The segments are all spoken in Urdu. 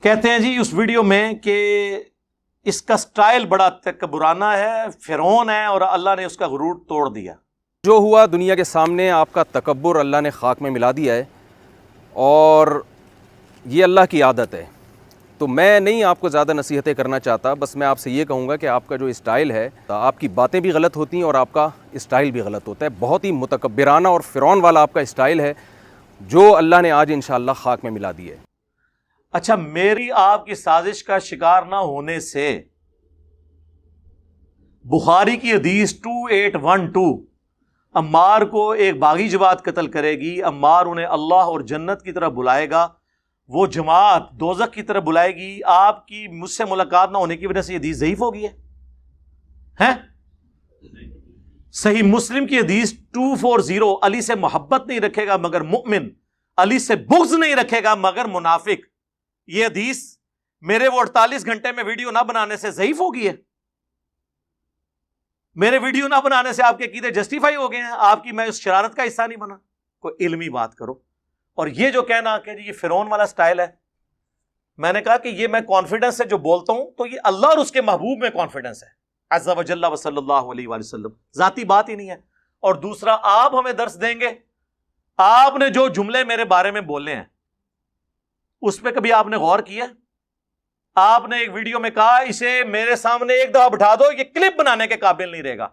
کہتے ہیں جی اس ویڈیو میں کہ اس کا سٹائل بڑا تکبرانہ ہے، فرعون ہے، اور اللہ نے اس کا غرور توڑ دیا۔ جو ہوا دنیا کے سامنے آپ کا تکبر اللہ نے خاک میں ملا دیا ہے، اور یہ اللہ کی عادت ہے۔ تو میں نہیں آپ کو زیادہ نصیحتیں کرنا چاہتا، بس میں آپ سے یہ کہوں گا کہ آپ کا جو اسٹائل ہے، آپ کی باتیں بھی غلط ہوتی ہیں اور آپ کا اسٹائل بھی غلط ہوتا ہے۔ بہت ہی متکبرانہ اور فرعون والا آپ کا اسٹائل ہے، جو اللہ نے آج انشاءاللہ خاک میں ملا دیا ہے۔ اچھا، میری آپ کی سازش کا شکار نہ ہونے سے بخاری کی حدیث 2812 عمار کو ایک باغی جماعت قتل کرے گی، عمار انہیں اللہ اور جنت کی طرف بلائے گا، وہ جماعت دوزخ کی طرف بلائے گی، آپ کی مجھ سے ملاقات نہ ہونے کی وجہ سے یہ حدیث ضعیف ہو گئی ہے؟ صحیح مسلم کی حدیث 240 علی سے محبت نہیں رکھے گا مگر مؤمن، علی سے بغض نہیں رکھے گا مگر منافق، یہ حدیث میرے وہ 48 گھنٹے میں ویڈیو نہ بنانے سے ضعیف ہو گئی ہے؟ میرے ویڈیو نہ بنانے سے آپ کے عقیدے جسٹیفائی ہو گئے ہیں؟ آپ کی میں اس شرارت کا حصہ نہیں بنا؟ کوئی علمی بات کرو۔ اور یہ جو کہنا کہ یہ فرعون والا سٹائل ہے، میں نے کہا کہ یہ میں کانفیڈنس سے جو بولتا ہوں تو یہ اللہ اور اس کے محبوب میں کانفیڈنس ہے، عز و جل و صلی اللہ علیہ وآلہ وسلم، ذاتی بات ہی نہیں ہے۔ اور دوسرا، آپ ہمیں درس دیں گے؟ آپ نے جو جملے میرے بارے میں بولے ہیں اس پہ کبھی آپ نے غور کیا؟ آپ نے ایک ویڈیو میں کہا اسے میرے سامنے ایک دفعہ بٹھا دو، یہ کلپ بنانے کے قابل نہیں رہے گا۔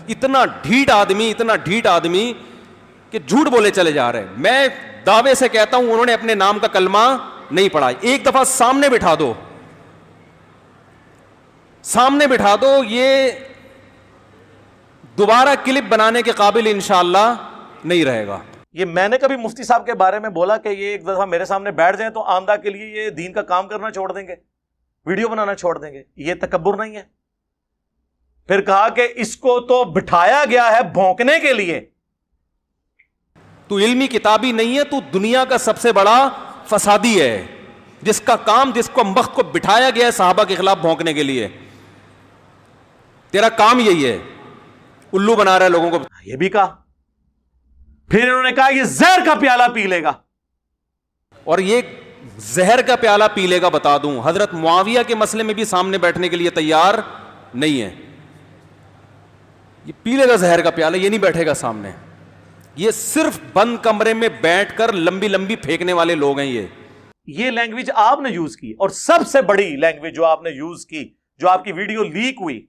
اتنا ڈھیٹ آدمی کہ جھوٹ بولے چلے جا رہے ہیں۔ میں دعوے سے کہتا ہوں انہوں نے اپنے نام کا کلمہ نہیں پڑھا۔ ایک دفعہ سامنے بٹھا دو، یہ دوبارہ کلپ بنانے کے قابل انشاءاللہ نہیں رہے گا۔ یہ میں نے کبھی مفتی صاحب کے بارے میں بولا کہ یہ ایک دفعہ میرے سامنے بیٹھ جائیں تو آمدہ کے لیے یہ دین کا کام کرنا چھوڑ دیں گے، ویڈیو بنانا چھوڑ دیں گے؟ یہ تکبر نہیں ہے؟ پھر کہا کہ اس کو تو بٹھایا گیا ہے بھونکنے کے لیے۔ تو علمی کتابی نہیں ہے، تو دنیا کا سب سے بڑا فسادی ہے، جس کا کام، جس کو وقت کو بٹھایا گیا ہے صحابہ کے خلاف بھونکنے کے لیے۔ تیرا کام یہی ہے، الو بنا رہا ہے لوگوں کو۔ یہ بھی کہا، پھر انہوں نے کہا یہ زہر کا پیالہ پی لے گا، اور یہ زہر کا پیالہ پی لے گا بتا دوں، حضرت معاویہ کے مسئلے میں بھی سامنے بیٹھنے کے لیے تیار نہیں ہے۔ یہ پی لے گا زہر کا پیالہ، یہ نہیں بیٹھے گا سامنے۔ یہ صرف بند کمرے میں بیٹھ کر لمبی لمبی پھینکنے والے لوگ ہیں۔ یہ لینگویج آپ نے یوز کی، اور سب سے بڑی لینگویج جو آپ نے یوز کی، جو آپ کی ویڈیو لیک ہوئی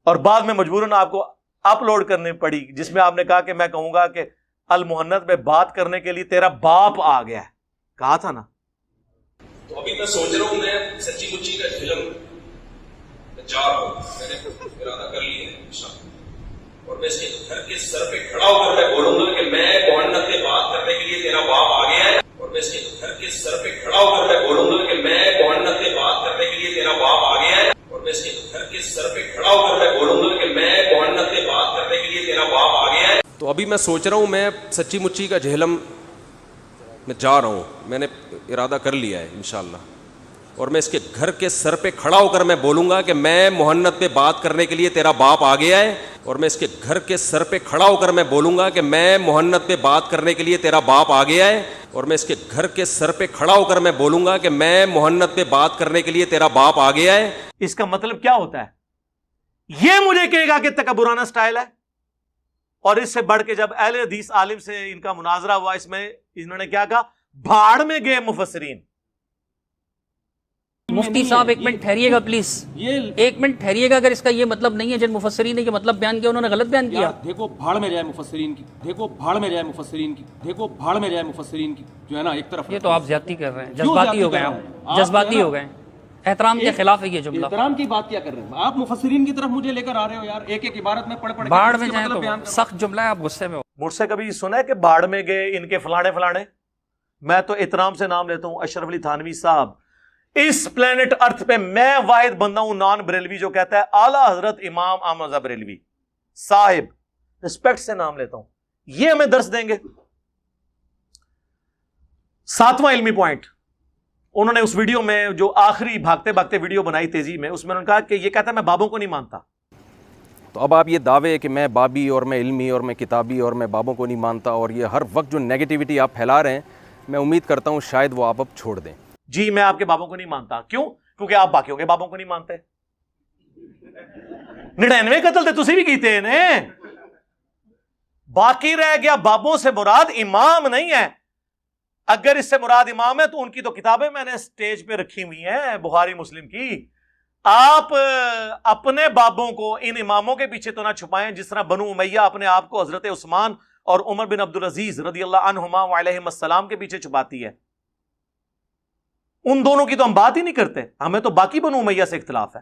اور بعد میں مجبوراً آپ کو اپلوڈ کرنی پڑی، جس میں آپ نے کہا کہ میں کہوں گا کہ المحنت میں بات کرنے کے لیے تیرا باپ آ گیا ہے، کہا تھا نا؟ تو ابھی میں سوچ رہا ہوں، میں سچی مچی کا فلم جا رہا ہوں، میں نے ارادہ کر لی ہے انشاءاللہ، اور میں اس کے گھر کے سر پہ کھڑا ہو کر میں بولوں گا کہ میں محنت میں بات کرنے کے لیے تیرا باپ آ گیا ہے، اور میں اس کے گھر کے سر پہ کھڑا ہو کر میں بولوں گا کہ میں محنت میں بات کرنے کے لیے تیرا باپ آ گیا ہے، اور میں اس کے گھر کے سر پہ کھڑا ہو کر میں بولوں گا کہ میں محنت میں بات کرنے کے لیے تیرا باپ آ گیا ہے۔ تو ابھی میں سوچ رہا ہوں، میں سچی مچی کا جہلم میں جا رہا ہوں، میں نے ارادہ کر لیا ہے انشاءاللہ، اور میں اس کے گھر کے سر پہ کھڑا ہو کر میں بولوں گا کہ میں محنت پہ بات کرنے کے لیے تیرا باپ آ گیا ہے، اور میں اس کے گھر کے سر پہ کھڑا ہو کر میں بولوں گا کہ میں محنت پہ بات کرنے کے لیے تیرا باپ آ گیا ہے، اور میں اس کے گھر کے سر پہ کھڑا ہو کر میں بولوں گا کہ میں محنت پہ بات کرنے کے لیے تیرا باپ آ گیا ہے۔ اس کا مطلب کیا ہوتا ہے؟ یہ مجھے کہے گا کہ تکبرانہ سٹائل ہے؟ اور اس سے بڑھ کے جب اہل حدیث عالم سے ان کا مناظرہ ہوا، اس میں انہوں نے کیا کہا؟ بھاڑ میں گئے مفسرین۔ مفتی صاحب ایک منٹ ٹھہریے گا پلیز، ایک منٹ ٹھہریے گا۔ اگر اس کا یہ مطلب نہیں ہے جن مفسرین نے یہ مطلب بیان کیا انہوں نے غلط بیان کیا۔ دیکھو بھاڑ میں جائے مفسرین کی، دیکھو بھاڑ میں جائے مفسرین کی، دیکھو بھاڑ میں جائے مفسرین کی، جو ہے نا ایک طرف۔ یہ تو آپ زیادتی کر رہے ہیں، جذباتی ہو گئے آپ، جذباتی ہو گئے، احترام کے خلاف ہے یہ جملہ۔ احترام کی بات کیا کر رہے ہیں آپ؟ مفسرین کی طرف مجھے لے کر آ رہے ہو یار، ایک ایک عبارت میں پڑھ پڑھ کے بھاڑ میں جائیں تو سخت جملہ ہے، آپ غصے میں ہو۔ مجھ سے کبھی سنا ہے کہ بھاڑ میں گئے ان کے فلانے فلانے؟ میں تو احترام سے نام لیتا ہوں اشرف علی تھانوی صاحب۔ اس پلانٹ ارتھ پہ میں واحد بندہ ہوں نان بریلوی جو کہتا ہے اعلیٰ حضرت امام احمد رضا بریلوی صاحب، رسپیکٹ سے نام لیتا ہوں۔ یہ ہمیں درس دیں گے۔ 7واں علمی پوائنٹ، انہوں نے اس ویڈیو میں جو آخری بھاگتے بھاگتے ویڈیو بنائی تیزی میں، اس میں انہوں نے کہا کہ یہ کہتا ہے میں بابوں کو نہیں مانتا۔ تو اب آپ یہ دعوے کہ میں بابی اور میں علمی اور میں کتابی اور میں بابوں کو نہیں مانتا، اور یہ ہر وقت جو نیگیٹیوٹی آپ پھیلا رہے ہیں، میں امید کرتا ہوں شاید وہ آپ اب چھوڑ دیں. جی میں آپ کے بابوں کو نہیں مانتا. کیوں؟ کیونکہ آپ باقیوں کے بابوں کو نہیں مانتے. 99 قتل تے تسی بھی کیتے ہیں. باقی رہ گیا بابوں سے مراد امام نہیں ہے. اگر اس سے مراد امام ہے تو ان کی تو کتابیں میں نے سٹیج پہ رکھی ہوئی ہیں بخاری مسلم کی. آپ اپنے بابوں کو ان اماموں کے پیچھے تو نہ چھپائیں جس طرح بنو امیہ اپنے آپ کو حضرت عثمان اور عمر بن عبدالعزیز رضی اللہ عنہما وعلیہم السلام کے پیچھے چھپاتی ہے. ان دونوں کی تو ہم بات ہی نہیں کرتے. ہمیں تو باقی بنو امیہ سے اختلاف ہے.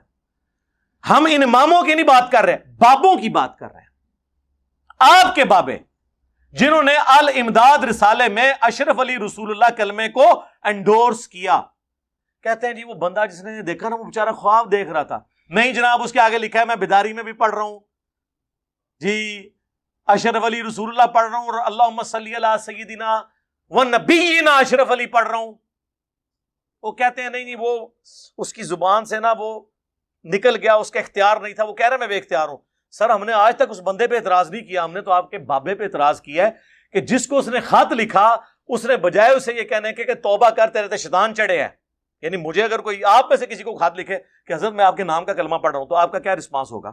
ہم ان اماموں کی نہیں بات کر رہے, بابوں کی بات کر رہے ہیں. آپ کے بابے جنہوں نے الامداد رسالے میں اشرف علی رسول اللہ کلمے کو انڈورس کیا. کہتے ہیں جی وہ بندہ جس نے دیکھا نا وہ بیچارہ خواب دیکھ رہا تھا. نہیں جناب, اس کے آگے لکھا ہے میں بیداری میں بھی پڑھ رہا ہوں جی, اشرف علی رسول اللہ پڑھ رہا ہوں اور اللہم صلی علی سیدنا ونبینا اشرف علی پڑھ رہا ہوں. وہ کہتے ہیں نہیں وہ اس کی زبان سے نا وہ نکل گیا, اس کا اختیار نہیں تھا, وہ کہہ رہا ہے میں بے اختیار ہوں. سر ہم نے آج تک اس بندے پہ اعتراض نہیں کیا, ہم نے تو آپ کے بابے پہ اعتراض کیا ہے کہ جس کو اس نے خط لکھا اس نے بجائے اسے یہ کہنے کے کہ توبہ کر تیرے تے شیطان چڑھے ہیں. یعنی مجھے اگر کوئی آپ میں سے کسی کو خط لکھے کہ حضرت میں آپ کے نام کا کلمہ پڑھ رہا ہوں تو آپ کا کیا رسپانس ہوگا؟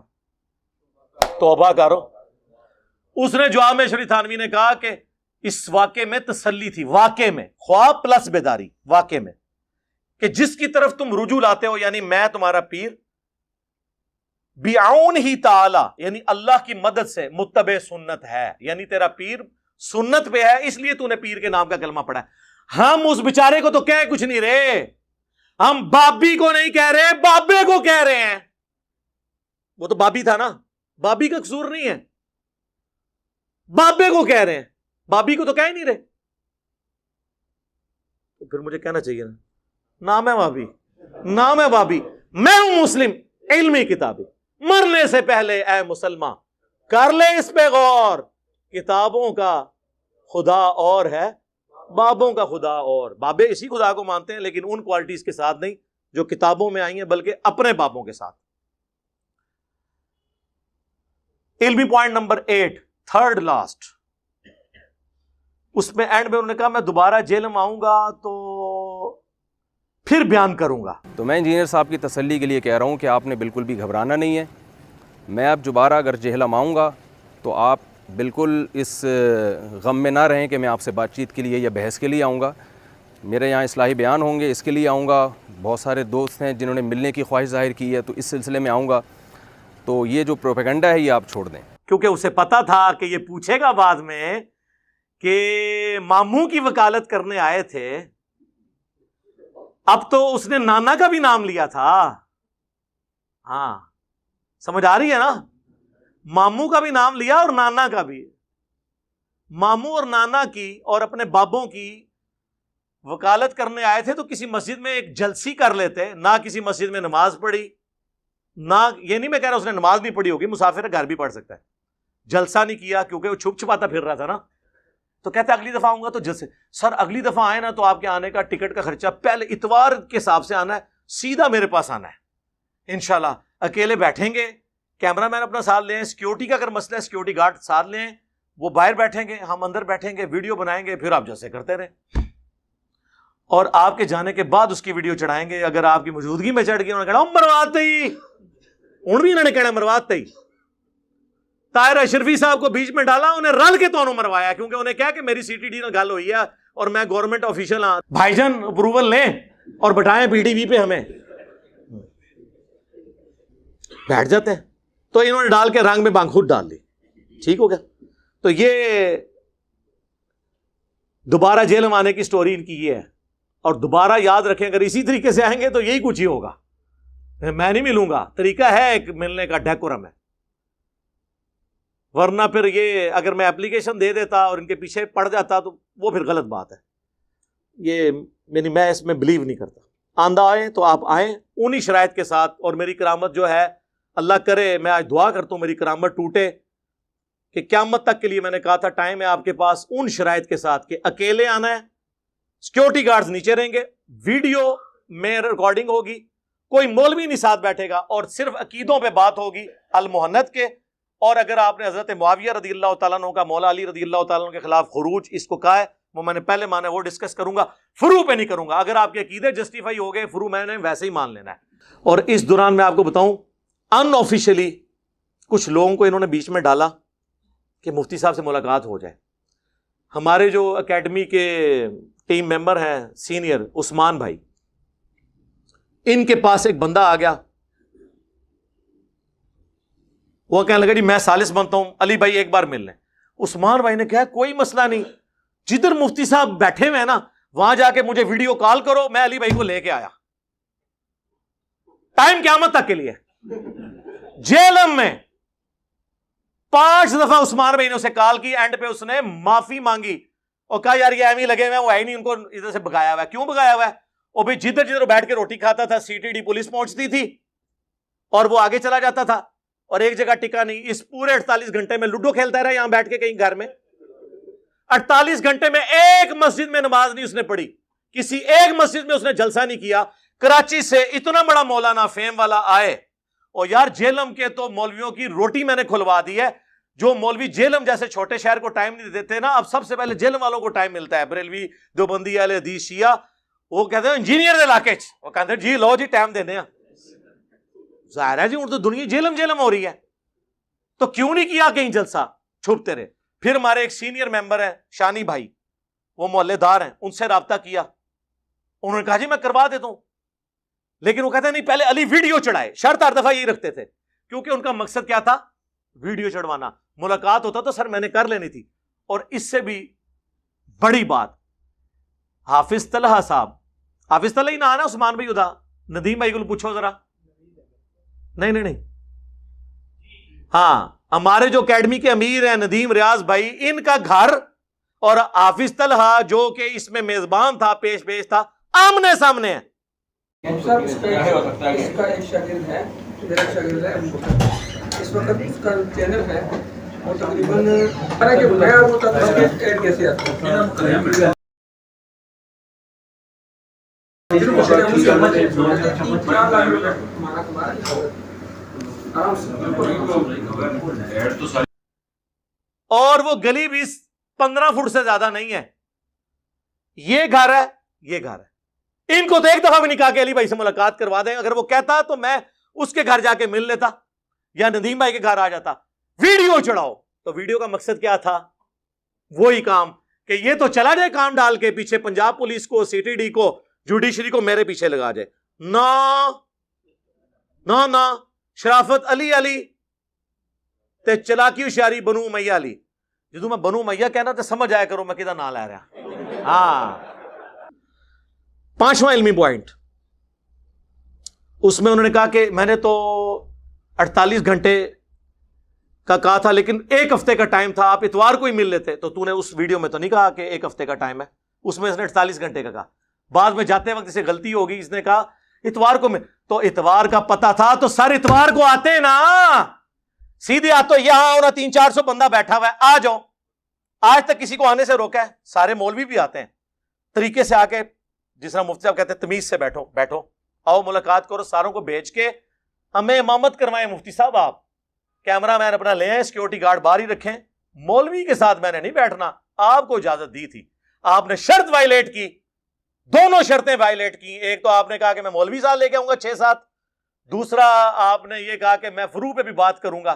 توبہ کرو. اس نے جواب شریف تھانوی نے کہا کہ اس واقعے میں تسلی تھی, واقعے میں خواب پلس بیداری, واقعے میں کہ جس کی طرف تم رجوع لاتے ہو یعنی میں تمہارا پیر بعون ہی تعالی یعنی اللہ کی مدد سے متبع سنت ہے, یعنی تیرا پیر سنت پہ ہے اس لیے تو نے پیر کے نام کا کلمہ پڑھا ہے. ہم اس بیچارے کو تو کہہ کچھ نہیں رہے, ہم بابی کو نہیں کہہ رہے, بابے کو کہہ رہے ہیں. وہ تو بابی تھا نا, بابی کا قصور نہیں ہے, بابے کو کہہ رہے ہیں, بابی کو تو کہہ ہی نہیں رہے. تو پھر مجھے کہنا چاہیے نا نام ہے بابی, نام ہے بابی, میں ہوں مسلم علمی کتابی, مرنے سے پہلے اے مسلمان کر لے اس پہ غور, کتابوں کا خدا اور ہے بابوں کا خدا اور. بابے اسی خدا کو مانتے ہیں لیکن ان کوالٹیز کے ساتھ نہیں جو کتابوں میں آئی ہیں بلکہ اپنے بابوں کے ساتھ. علمی پوائنٹ نمبر 8 تھرڈ لاسٹ, اس میں اینڈ میں انہوں نے کہا میں دوبارہ جیل میں آؤں گا تو پھر بیان کروں گا. تو میں انجینئر صاحب کی تسلی کے لیے کہہ رہا ہوں کہ آپ نے بالکل بھی گھبرانا نہیں ہے. میں اب دوبارہ اگر جہلم آؤں گا تو آپ بالکل اس غم میں نہ رہیں کہ میں آپ سے بات چیت کے لیے یا بحث کے لیے آؤں گا. میرے یہاں اصلاحی بیان ہوں گے, اس کے لیے آؤں گا. بہت سارے دوست ہیں جنہوں نے ملنے کی خواہش ظاہر کی ہے تو اس سلسلے میں آؤں گا. تو یہ جو پروپیگنڈا ہے یہ آپ چھوڑ دیں, کیونکہ اسے پتا تھا کہ یہ پوچھے گا بعد میں کہ ماموں کی وکالت کرنے آئے تھے. اب تو اس نے نانا کا بھی نام لیا تھا. ہاں سمجھ آ رہی ہے نا, ماموں کا بھی نام لیا اور نانا کا بھی. ماموں اور نانا کی اور اپنے بابوں کی وکالت کرنے آئے تھے تو کسی مسجد میں ایک جلسی کر لیتے. نہ کسی مسجد میں نماز پڑھی, نہ یہ نہیں میں کہہ رہا اس نے نماز نہیں پڑھی ہوگی, مسافر ہے گھر بھی پڑھ سکتا ہے. جلسہ نہیں کیا کیونکہ وہ چھپ چھپاتا پھر رہا تھا نا. تو کہتے اگلی دفعہ آؤں گا تو جلسے. سر اگلی دفعہ آئے نا تو آپ کے آنے کا ٹکٹ کا خرچہ پہلے اتوار کے حساب سے آنا ہے, سیدھا میرے پاس آنا ہے انشاءاللہ. اکیلے بیٹھیں گے, کیمرہ مین اپنا ساتھ لیں, سیکیورٹی کا اگر مسئلہ ہے سیکیورٹی گارڈ ساتھ لیں, وہ باہر بیٹھیں گے, ہم اندر بیٹھیں گے, ویڈیو بنائیں گے, پھر آپ جیسے کرتے رہیں. اور آپ کے جانے کے بعد اس کی ویڈیو چڑھائیں گے. اگر آپ کی موجودگی میں چڑھ گئی انہوں نے کہا مرواتے ہی, ان بھی انہوں نے کہنا مرواتے ہی. طاہر اشرفی صاحب کو بیچ میں ڈالا, انہیں رل کے تو انہوں مروایا کیونکہ انہیں کہا کہ میری سی ٹی ڈی نے گل ہوئی ہے اور میں گورنمنٹ آفیشل ہاں, بھائی جان اپروول لیں اور بٹائیں پی ٹی وی پہ, ہمیں بیٹھ جاتے ہیں. تو انہوں نے ڈال کے رنگ میں بانگ خود ڈال لی, ٹھیک ہو گیا. تو یہ دوبارہ جیل میں آنے کی سٹوری ان کی یہ ہے. اور دوبارہ یاد رکھیں اگر اسی طریقے سے آئیں گے تو یہی کچھ ہی ہوگا. میں نہیں ملوں گا, طریقہ ہے ایک ملنے کا, ڈیکورم ہے. ورنہ پھر یہ اگر میں اپلیکیشن دے دیتا اور ان کے پیچھے پڑ جاتا تو وہ پھر غلط بات ہے. یہ میں اس میں بلیو نہیں کرتا. آندہ آئیں تو آپ آئیں انہی شرائط کے ساتھ. اور میری کرامت جو ہے اللہ کرے, میں آج دعا کرتا ہوں میری کرامت ٹوٹے کہ قیامت تک کے لیے میں نے کہا تھا ٹائم ہے آپ کے پاس ان شرائط کے ساتھ کہ اکیلے آنا ہے, سیکیورٹی گارڈز نیچے رہیں گے, ویڈیو میں ریکارڈنگ ہوگی, کوئی مولوی نہیں ساتھ بیٹھے گا اور صرف عقیدوں پہ بات ہوگی المحنت کے. اور اگر آپ نے حضرت معاویہ رضی اللہ تعالیٰ عنہ کا مولا علی رضی اللہ تعالیٰ عنہ کے خلاف خروج اس کو کہا ہے وہ میں نے پہلے مانا, وہ ڈسکس کروں گا, فرو پہ نہیں کروں گا. اگر آپ کے عقیدے جسٹیفائی ہو گئے, فرو میں نے ویسے ہی مان لینا ہے. اور اس دوران میں آپ کو بتاؤں, ان آفیشلی کچھ لوگوں کو انہوں نے بیچ میں ڈالا کہ مفتی صاحب سے ملاقات ہو جائے. ہمارے جو اکیڈمی کے ٹیم ممبر ہیں سینئر عثمان بھائی, ان کے پاس ایک بندہ آ گیا, وہ کہنے لگا جی میں ثالث بنتا ہوں, علی بھائی ایک بار مل لیں. عثمان بھائی نے کہا کوئی مسئلہ نہیں, جدھر مفتی صاحب بیٹھے ہوئے ہیں نا وہاں جا کے مجھے ویڈیو کال کرو, میں علی بھائی کو لے کے آیا. ٹائم قیامت تک کے لیے. جیلم میں 5 دفعہ عثمان بھائی نے اسے کال کی, اینڈ پہ اس نے معافی مانگی اور کہا یار یہ ایویں لگے ہوئے ہیں, وہ ہے نہیں, ان کو ادھر سے بگایا ہوا ہے. کیوں بگایا ہوا ہے؟ اور بھائی جدھر جدھر بیٹھ کے روٹی کھاتا تھا CTD پولیس پہنچتی تھی اور وہ آگے چلا جاتا تھا, اور ایک جگہ ٹکا نہیں. اس پورے 48 گھنٹے میں لوڈو کھیلتا رہا یہاں بیٹھ کے کہیں گھر میں. 48 گھنٹے میں ایک مسجد میں نماز نہیں اس نے پڑھی, کسی ایک مسجد میں اس نے جلسہ نہیں کیا. کراچی سے اتنا بڑا مولانا فیم والا آئے, اور یار جیلم کے تو مولویوں کی روٹی میں نے کھلوا دی ہے. جو مولوی جیلم جیسے چھوٹے شہر کو ٹائم نہیں دیتے نا, اب سب سے پہلے جیلم والوں کو ٹائم ملتا ہے. بریلوی, دیوبندی, اہل حدیث, شیعہ, وہ کہتے ہیں انجینئر علاقے چ, وہ کہتے ہیں جی لو جی ٹائم دینے ہیں. ظاہر ہے جی اردو دنیا جیلم جیلم ہو رہی ہے, تو کیوں نہیں کیا کہیں جلسہ, چھپتے رہے. پھر ہمارے ایک سینئر ممبر ہیں شانی بھائی, وہ محلے دار ہیں, ان سے رابطہ کیا, انہوں نے کہا جی میں کروا دیتا ہوں. لیکن وہ کہتے ہیں نہیں پہلے علی ویڈیو چڑھائے. شرط ہر دفعہ یہی رکھتے تھے, کیونکہ ان کا مقصد کیا تھا, ویڈیو چڑھوانا. ملاقات ہوتا تو سر میں نے کر لینی تھی. اور اس سے بھی بڑی بات, حافظ طلحہ صاحب, حافظ طلحہ ہی نہ آنا, عثمان بھائی ادا, ندیم بھائی کو پوچھو ذرا. نہیں, ہاں ہمارے جو اکیڈمی کے امیر ہیں ندیم ریاض بھائی, ان کا گھر اور حافظ طلحہ جو کہ اس میں میزبان تھا, پیش تھا, آمنے سامنے ہے. اس کا ایک شاگرد ہے, میرا شاگرد ہے, اس وقت اس کا چینل ہے, وہ تقریباً کے بغیر وہ تک ایڈ کیسے آتا ہے. اور وہ گلی بھی 15 فٹ سے زیادہ نہیں ہے. یہ گھر ہے, یہ گھر ہے. ان کو تو ایک دفعہ بھی نہیں کہا کہ علی بھائی سے ملاقات کروا دیں. اگر وہ کہتا تو میں اس کے گھر جا کے مل لیتا یا ندیم بھائی کے گھر آ جاتا. ویڈیو چڑھاؤ, تو ویڈیو کا مقصد کیا تھا, وہی کام کہ یہ تو چلا جائے کام ڈال کے پیچھے پنجاب پولیس کو, CTD کو, جوڈیشری کو میرے پیچھے لگا جائے. نہ شرافت علی تے چلاکی ہوشیاری بنو امیہ علی. جدو میں بنو امیہ کہنا تو سمجھ آیا کرو میں کدھر نہ لے رہا. ہاں 5واں علمی پوائنٹ, اس میں انہوں نے کہا کہ میں نے تو 48 گھنٹے کا کہا تھا, لیکن 1 ہفتے کا ٹائم تھا, آپ اتوار کو ہی مل لیتے. تو تو نے اس ویڈیو میں تو نہیں کہا کہ 1 ہفتے کا ٹائم ہے, اس میں اس نے 48 گھنٹے کا کہا. بعد میں جاتے وقت اسے غلطی ہوگی, اس نے کہا اتوار کو میں, تو اتوار کا پتا تھا تو سر اتوار کو آتے نا, سیدھے آتے. یہاں اور 300-400 بندہ بیٹھا ہوا ہے, آ جاؤ. آج تک کسی کو آنے سے روکا ہے؟ سارے مولوی بھی آتے ہیں طریقے سے, آ کے جس طرح مفتی صاحب کہتے ہیں تمیز سے بیٹھو, آؤ ملاقات کرو. ساروں کو بھیج کے ہمیں امامت کروائیں مفتی صاحب, آپ کیمرہ مین اپنا لے آئیں, سیکورٹی گارڈ باہر ہی رکھیں. مولوی کے ساتھ میں نے نہیں بیٹھنا, آپ کو اجازت دی تھی, آپ نے شرط وائلیٹ کی, دونوں شرطیں وائلیٹ کی. ایک تو آپ نے کہا کہ میں مولوی صاحب لے کے آؤں گا 6-7, دوسرا آپ نے یہ کہا کہ میں فروع پہ بھی بات کروں گا.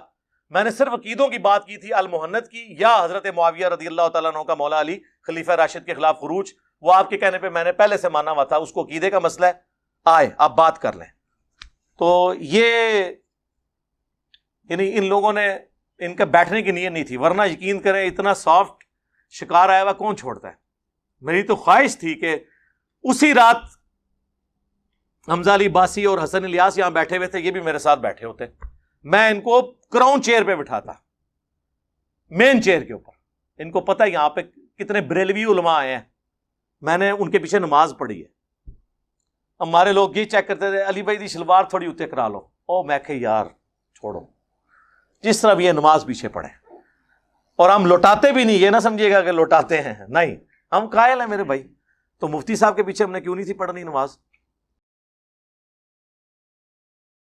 میں نے صرف عقیدوں کی بات کی تھی, المحنت کی, یا حضرت معاویہ رضی اللہ تعالیٰ عنہ کا مولا علی خلیفہ راشد کے خلاف خروج, وہ آپ کے کہنے پہ میں نے پہلے سے مانا ہوا تھا, اس کو عقیدے کا مسئلہ ہے, آئے آپ بات کر لیں. تو یہ یعنی ان لوگوں نے, ان کا بیٹھنے کی نیت نہیں تھی, ورنہ یقین کریں اتنا سافٹ شکار آیا ہوا کون چھوڑتا ہے. میری تو خواہش تھی کہ اسی رات حمزہ علی باسی اور حسن الیاس یہاں بیٹھے ہوئے تھے, یہ بھی میرے ساتھ بیٹھے ہوتے, میں ان کو کراؤن چیئر پہ بٹھاتا, مین چیئر کے اوپر. ان کو پتہ یہاں پہ کتنے بریلوی علماء آئے ہیں, میں نے ان کے پیچھے نماز پڑھی ہے. ہمارے لوگ یہ چیک کرتے تھے علی بھائی دی شلوار تھوڑی اتنے کرا لو, او میں کہ یار چھوڑو, جس طرح بھی یہ نماز پیچھے پڑھے. اور ہم لوٹاتے بھی نہیں, یہ نہ سمجھیے گا کہ لوٹاتے ہیں, نہیں, ہم قائل ہیں میرے بھائی. تو مفتی صاحب کے پیچھے ہم نے کیوں نہیں تھی پڑھنی نماز؟